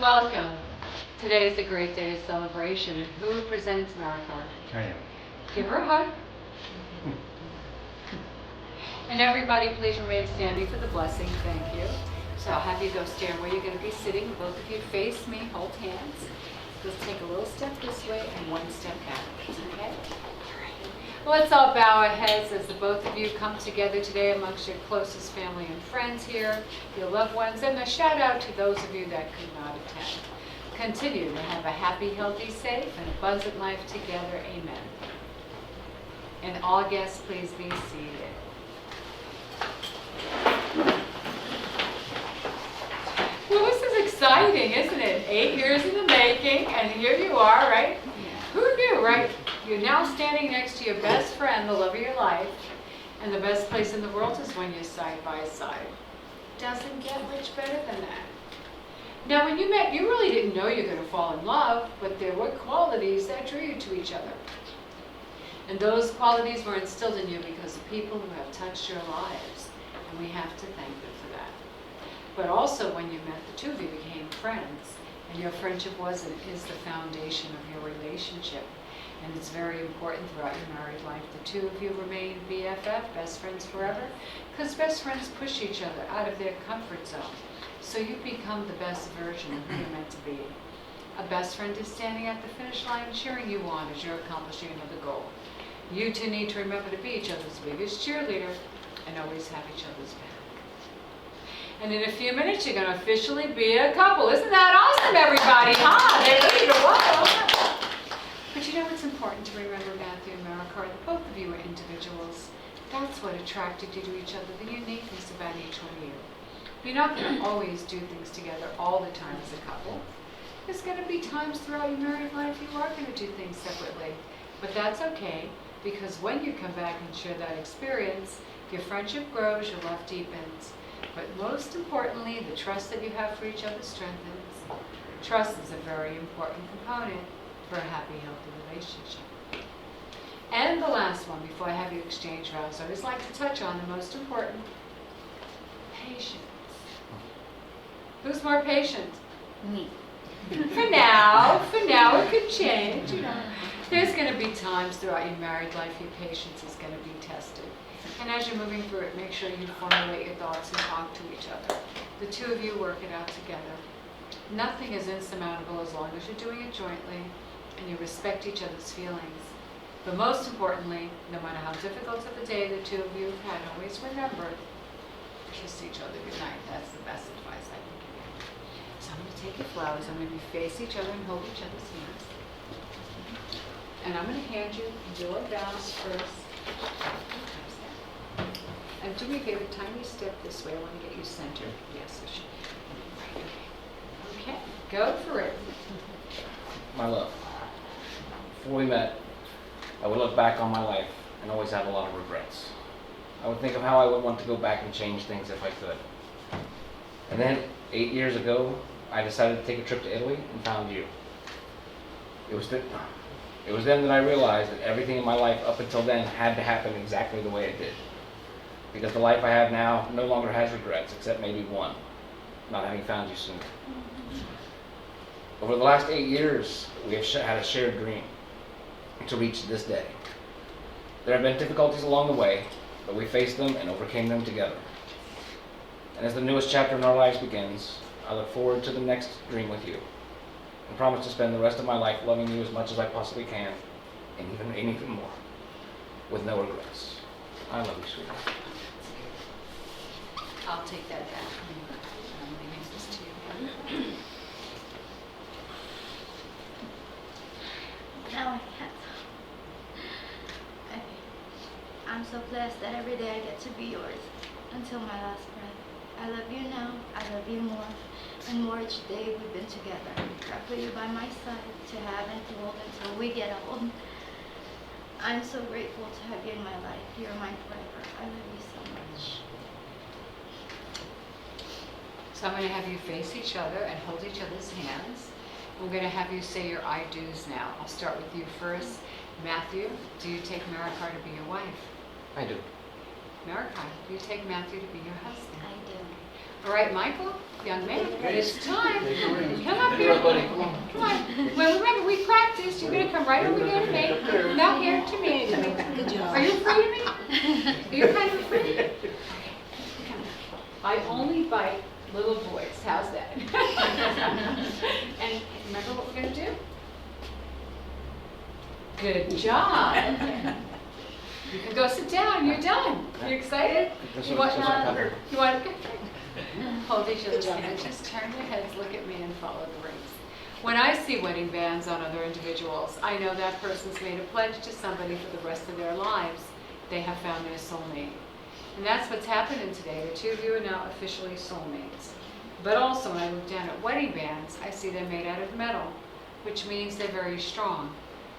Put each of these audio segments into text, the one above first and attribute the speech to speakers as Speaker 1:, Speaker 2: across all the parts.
Speaker 1: Welcome. Today is a great day of celebration. Who presents Maricar?
Speaker 2: I am.
Speaker 1: Give her a hug. And everybody, please remain standing for the blessing. Thank you. So I'll have you go stand where you're going to be sitting. Both of you face me, hold hands. Let's take a little step this way and one step backwards, okay? Let's all bow our heads as the both of you come together today amongst your closest family and friends here, your loved ones, and a shout out to those of you that could not attend. Continue to have a happy, healthy, safe, and abundant life together. Amen. And all guests, please be seated. Well, this is exciting, isn't it? 8 years in the making, and here you are, right? Who knew, right? You're now standing next to your best friend, the love of your life, and the best place in the world is when you're side by side. Doesn't get much better than that. Now, when you met, you really didn't know you're going to fall in love, but there were qualities that drew you to each other. And those qualities were instilled in you because of people who have touched your lives, and we have to thank them for that. But also, when you met, the two of you became friends, and your friendship was and is the foundation of your relationship. And it's very important throughout your married life. The two of you remain BFF, best friends forever, because best friends push each other out of their comfort zone. So you become the best version of who you're meant to be. A best friend is standing at the finish line cheering you on as you're accomplishing another goal. You two need to remember to be each other's biggest cheerleader and always have each other's back. And in a few minutes, you're going to officially be a couple. Isn't that awesome, everybody? Huh? They're ready to roll. But you know, it's important to remember, Matthew and Maricar, that both of you are individuals. That's what attracted you to each other, the uniqueness about each one of you. You're not going to always do things together all the time as a couple. There's going to be times throughout your married life you are going to do things separately. But that's okay, because when you come back and share that experience, your friendship grows, your love deepens. But most importantly, the trust that you have for each other strengthens. Trust is a very important component for a happy, healthy relationship. And the last one, before I have you exchange vows, I always like to touch on the most important, patience. Who's more patient?
Speaker 3: Me.
Speaker 1: For now, it could change. You know, there's going to be times throughout your married life your patience is going to be tested. And as you're moving through it, make sure you formulate your thoughts and talk to each other. The two of you work it out together. Nothing is insurmountable as long as you're doing it jointly and you respect each other's feelings. But most importantly, no matter how difficult of a day the two of you have had, always remember, kiss each other goodnight. That's the best advice I can give you. So I'm going to take your flowers. I'm going to face each other and hold each other's hands. And I'm going to hand you your vows first. And do me a favor, tiny step this way. I want to get you centered. Yes, I should. Right, okay, go for it.
Speaker 2: My love, before we met, I would look back on my life and always have a lot of regrets. I would think of how I would want to go back and change things if I could. And then, 8 years ago, I decided to take a trip to Italy and found you. It was then that I realized that everything in my life up until then had to happen exactly the way it did. Because the life I have now no longer has regrets, except maybe one, not having found you sooner. Over the last 8 years, we have had a shared dream to reach this day. There have been difficulties along the way, but we faced them and overcame them together. And as the newest chapter in our lives begins, I look forward to the next dream with you, and promise to spend the rest of my life loving you as much as I possibly can, and even more, with no regrets. I love you, sweetheart.
Speaker 1: I'll take that back from you. I'm going to use this to you.
Speaker 3: Now I can't. I'm so blessed that every day I get to be yours until my last breath. I love you now, I love you more, and more each day we've been together. I put you by my side to have and to hold until we get old. I'm so grateful to have you in my life. You're mine forever. I love you so much.
Speaker 1: So I'm going to have you face each other and hold each other's hands. I'm going to have you say your I do's now. I'll start with you first. Matthew, do you take Maricar to be your wife?
Speaker 2: I do.
Speaker 1: Maricar, do you take Matthew to be your husband?
Speaker 3: I do.
Speaker 1: All right, Michael, young man, it's time. Come up here. Come on. Well, remember, we practiced. You're going to come right over here to me. Not here, to me.
Speaker 4: Good job.
Speaker 1: Are you afraid of me? Are you kind of afraid? Okay. Come. I only bite little boys. How's that? And remember what we're going to do? Good job. You can go sit down. You're done. You excited?
Speaker 2: This
Speaker 1: You
Speaker 2: one-
Speaker 1: want,
Speaker 2: this one covered.
Speaker 1: you want to hold each other's hands. Just turn your heads, look at me, and follow the rings. When I see wedding bands on other individuals, I know that person's made a pledge to somebody for the rest of their lives. They have found their soulmate. And that's what's happening today. The two of you are now officially soulmates. But also, when I look down at wedding bands, I see they're made out of metal, which means they're very strong.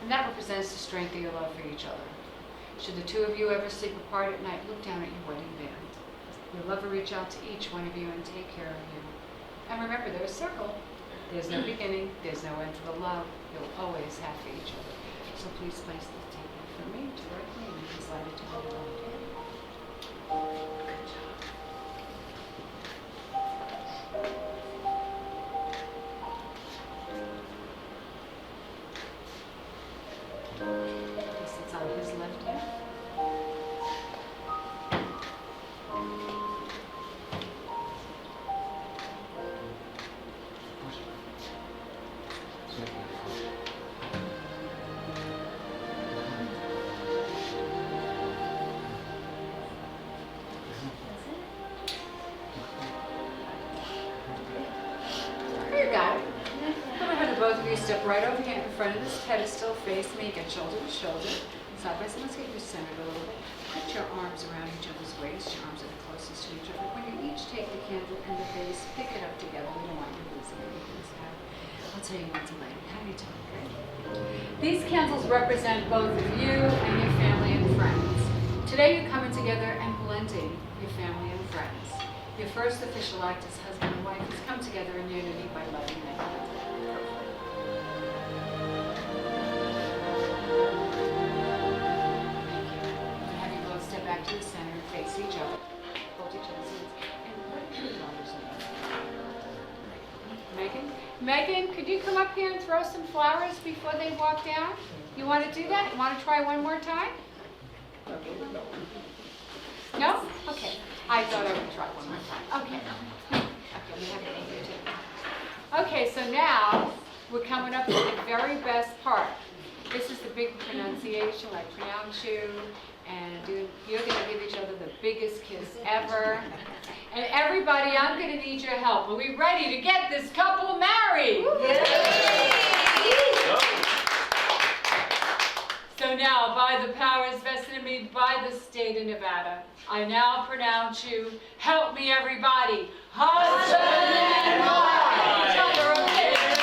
Speaker 1: And that represents the strength of your love for each other. Should the two of you ever sleep apart at night, look down at your wedding band. Your love will reach out to each one of you and take care of you. And remember, there's a circle. There's no beginning, there's no end to the love you'll always have for each other. So please place the table for me directly and you can slide it to the left. Good job. He sits on his left hand. Here you got it. I'm going to have the both of you step right over here in front of this pedestal, face me, get shoulder to shoulder, side by side. Let's get you centered a little bit. Put your arms around each other's waist. Your arms are the closest to each other. When you each take the candle and the base, pick it up together. We don't want you losing anything. I'll tell you what to light. How do you tell me, right? These candles represent both of you and your family and friends. Today you're coming together and blending your family and friends. Your first official act as husband and wife has come together in unity by lighting that candle. Have you both step back to the center and face each other. Hold each other's hands. And what are your daughter's name? Megan? Megan, could you come up here and throw some flowers before they walk down? You want to do that? You want to try one more time? No? Okay. I thought I would try one more time. Okay. Okay, we have it in here too. Okay, so now we're coming up to the very best part. This is the big pronunciation, I pronounce you, and you're going to give each other the biggest kiss ever. And everybody, I'm going to need your help. Are we ready to get this couple married? So now, by the powers vested in me by the state of Nevada, I now pronounce you, help me everybody, husband and wife. Tell her, okay.